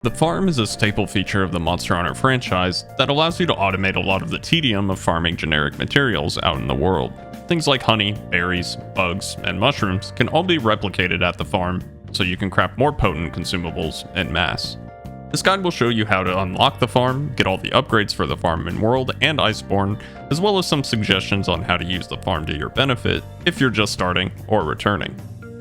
The farm is a staple feature of the Monster Hunter franchise that allows you to automate a lot of the tedium of farming generic materials out in the world. Things like honey, berries, bugs, and mushrooms can all be replicated at the farm, so you can craft more potent consumables en masse. This guide will show you how to unlock the farm, get all the upgrades for the farm in World and Iceborne, as well as some suggestions on how to use the farm to your benefit if you're just starting or returning.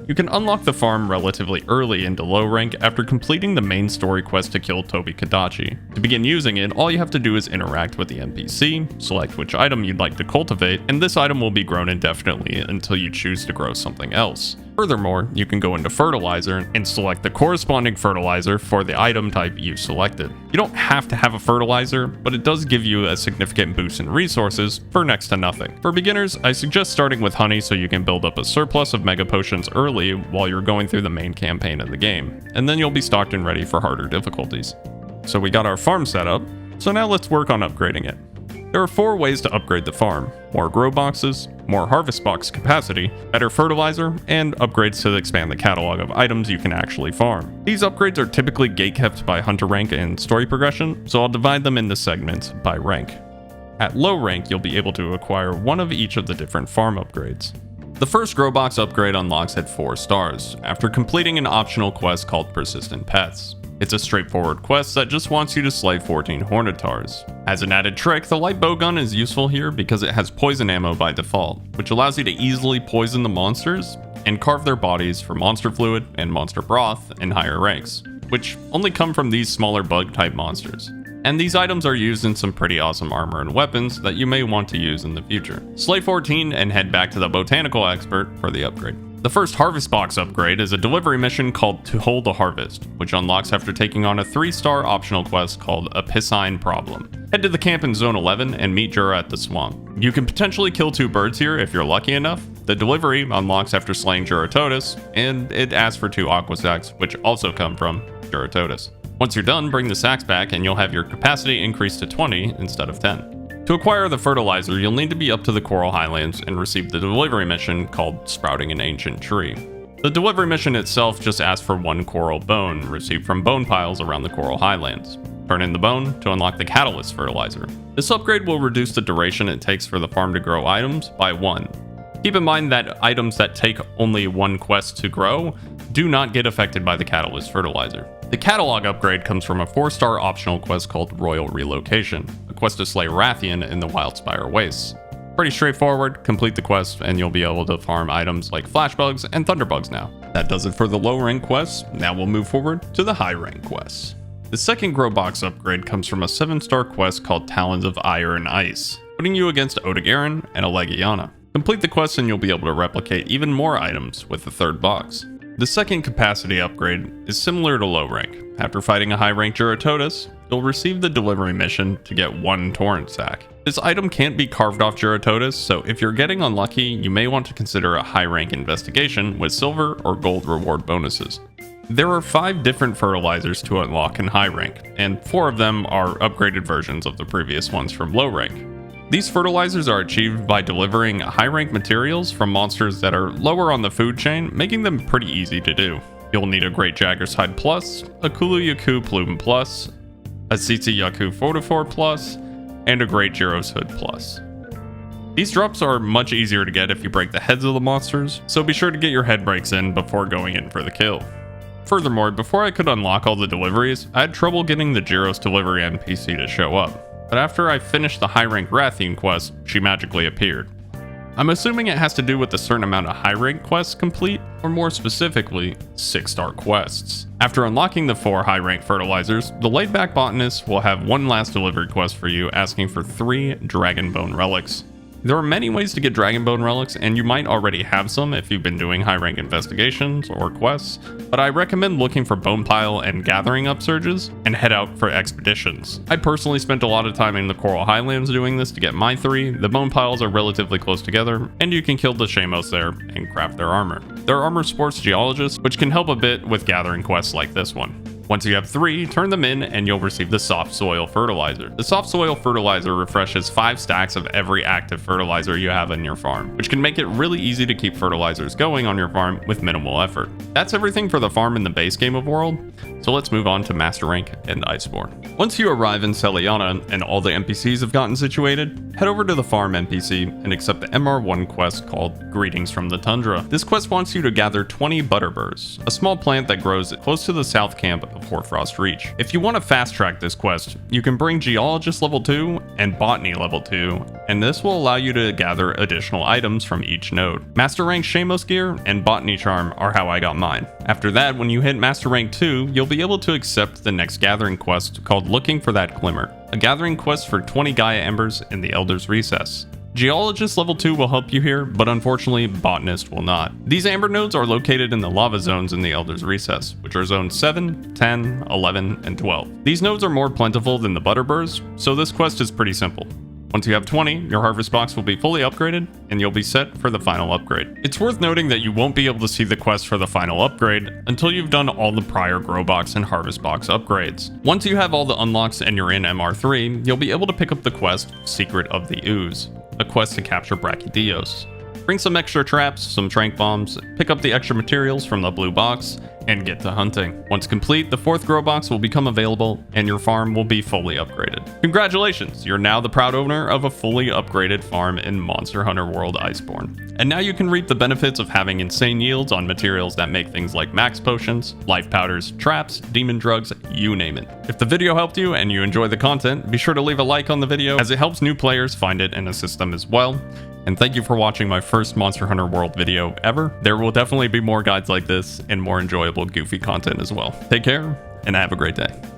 You can unlock the farm relatively early into low rank after completing the main story quest to kill Tobi Kadachi. To begin using it, all you have to do is interact with the NPC, select which item you'd like to cultivate, and this item will be grown indefinitely until you choose to grow something else. Furthermore, you can go into fertilizer and select the corresponding fertilizer for the item type you selected. You don't have to have a fertilizer, but it does give you a significant boost in resources for next to nothing. For beginners, I suggest starting with honey so you can build up a surplus of mega potions early while you're going through the main campaign of the game, and then you'll be stocked and ready for harder difficulties. So we got our farm set up, so now let's work on upgrading it. There are 4 ways to upgrade the farm: more grow boxes, more harvest box capacity, better fertilizer, and upgrades to expand the catalog of items you can actually farm. These upgrades are typically gatekept by hunter rank and story progression, so I'll divide them into segments by rank. At low rank, you'll be able to acquire one of each of the different farm upgrades. The first grow box upgrade unlocks at 4 stars, after completing an optional quest called Persistent Pets. It's a straightforward quest that just wants you to slay 14 Hornitars. As an added trick, the light bowgun is useful here because it has poison ammo by default, which allows you to easily poison the monsters and carve their bodies for monster fluid and monster broth in higher ranks, which only come from these smaller bug type monsters. And these items are used in some pretty awesome armor and weapons that you may want to use in the future. Slay 14 and head back to the botanical expert for the upgrade. The first harvest box upgrade is a delivery mission called To Hold a Harvest, which unlocks after taking on a 3-star optional quest called A Piscine Problem. Head to the camp in Zone 11 and meet Jura at the swamp. You can potentially kill 2 birds here if you're lucky enough. The delivery unlocks after slaying Juratotus, and it asks for 2 aqua sacks, which also come from Juratotus. Once you're done, bring the sacks back and you'll have your capacity increased to 20 instead of 10. To acquire the fertilizer, you'll need to be up to the Coral Highlands and receive the delivery mission called Sprouting an Ancient Tree. The delivery mission itself just asks for 1 coral bone received from bone piles around the Coral Highlands. Turn in the bone to unlock the Catalyst fertilizer. This upgrade will reduce the duration it takes for the farm to grow items by 1. Keep in mind that items that take only 1 quest to grow do not get affected by the Catalyst fertilizer. The catalog upgrade comes from a 4-star optional quest called Royal Relocation, a quest to slay Rathian in the Wildspire Wastes. Pretty straightforward, complete the quest and you'll be able to farm items like flashbugs and thunderbugs now. That does it for the low rank quests. Now we'll move forward to the high rank quests. The second grow box upgrade comes from a 7-star quest called Talons of Ire and Ice, putting you against Odogaron and Allegiana. Complete the quest and you'll be able to replicate even more items with the 3rd box. The second capacity upgrade is similar to low rank. After fighting a high rank Juratotus, you'll receive the delivery mission to get 1 Torrent Sack. This item can't be carved off Juratotus, so if you're getting unlucky, you may want to consider a high rank investigation with silver or gold reward bonuses. There are 5 different fertilizers to unlock in high rank, and 4 of them are upgraded versions of the previous ones from low rank. These fertilizers are achieved by delivering high-rank materials from monsters that are lower on the food chain, making them pretty easy to do. You'll need a Great Jagger's Hide Plus, a Kulu Yaku Plume Plus, a Tsitsi Yaku Photophore Plus, and a Great Jiro's Hood Plus. These drops are much easier to get if you break the heads of the monsters, so be sure to get your head breaks in before going in for the kill. Furthermore, before I could unlock all the deliveries, I had trouble getting the Jiro's delivery NPC to show up. But after I finished the high-rank Rathian quest, she magically appeared. I'm assuming it has to do with a certain amount of high-rank quests complete, or more specifically, 6-star quests. After unlocking the 4 high-rank fertilizers, the laid-back botanist will have 1 last delivery quest for you asking for 3 Dragon Bone relics. There are many ways to get Dragon Bone relics, and you might already have some if you've been doing high-rank investigations or quests, but I recommend looking for bone pile and gathering upsurges, and head out for expeditions. I personally spent a lot of time in the Coral Highlands doing this to get my 3. The bone piles are relatively close together, and you can kill the Shamos there and craft their armor. There are armor sports geologists, which can help a bit with gathering quests like this one. Once you have 3, turn them in and you'll receive the Soft Soil Fertilizer. The Soft Soil Fertilizer refreshes 5 stacks of every active fertilizer you have in your farm, which can make it really easy to keep fertilizers going on your farm with minimal effort. That's everything for the farm in the base game of World. So let's move on to Master Rank and Iceborne. Once you arrive in Celiana and all the NPCs have gotten situated, head over to the farm NPC and accept the MR1 quest called Greetings from the Tundra. This quest wants you to gather 20 butterburs, a small plant that grows close to the south camp of Hoarfrost Reach. If you want to fast track this quest, you can bring Geologist level 2 and Botany level 2, and this will allow you to gather additional items from each node. Master Rank Shamos Gear and Botany Charm are how I got mine. After that, when you hit Master Rank 2, you'll be able to accept the next gathering quest called Looking for That Glimmer, a gathering quest for 20 Gaia Embers in the Elder's Recess. Geologist level 2 will help you here, but unfortunately, Botanist will not. These amber nodes are located in the lava zones in the Elder's Recess, which are zones 7, 10, 11, and 12. These nodes are more plentiful than the butterburs, so this quest is pretty simple. Once you have 20, your harvest box will be fully upgraded, and you'll be set for the final upgrade. It's worth noting that you won't be able to see the quest for the final upgrade until you've done all the prior grow box and harvest box upgrades. Once you have all the unlocks and you're in MR3, you'll be able to pick up the quest Secret of the Ooze, a quest to capture Brachydios. Bring some extra traps, some trank bombs, pick up the extra materials from the blue box, and get to hunting. Once complete, the 4th grow box will become available and your farm will be fully upgraded. Congratulations, you're now the proud owner of a fully upgraded farm in Monster Hunter World Iceborne. And now you can reap the benefits of having insane yields on materials that make things like max potions, life powders, traps, demon drugs, you name it. If the video helped you and you enjoy the content, be sure to leave a like on the video as it helps new players find it and assist them as well. And thank you for watching my first Monster Hunter World video ever. There will definitely be more guides like this and more enjoyable goofy content as well. Take care and have a great day.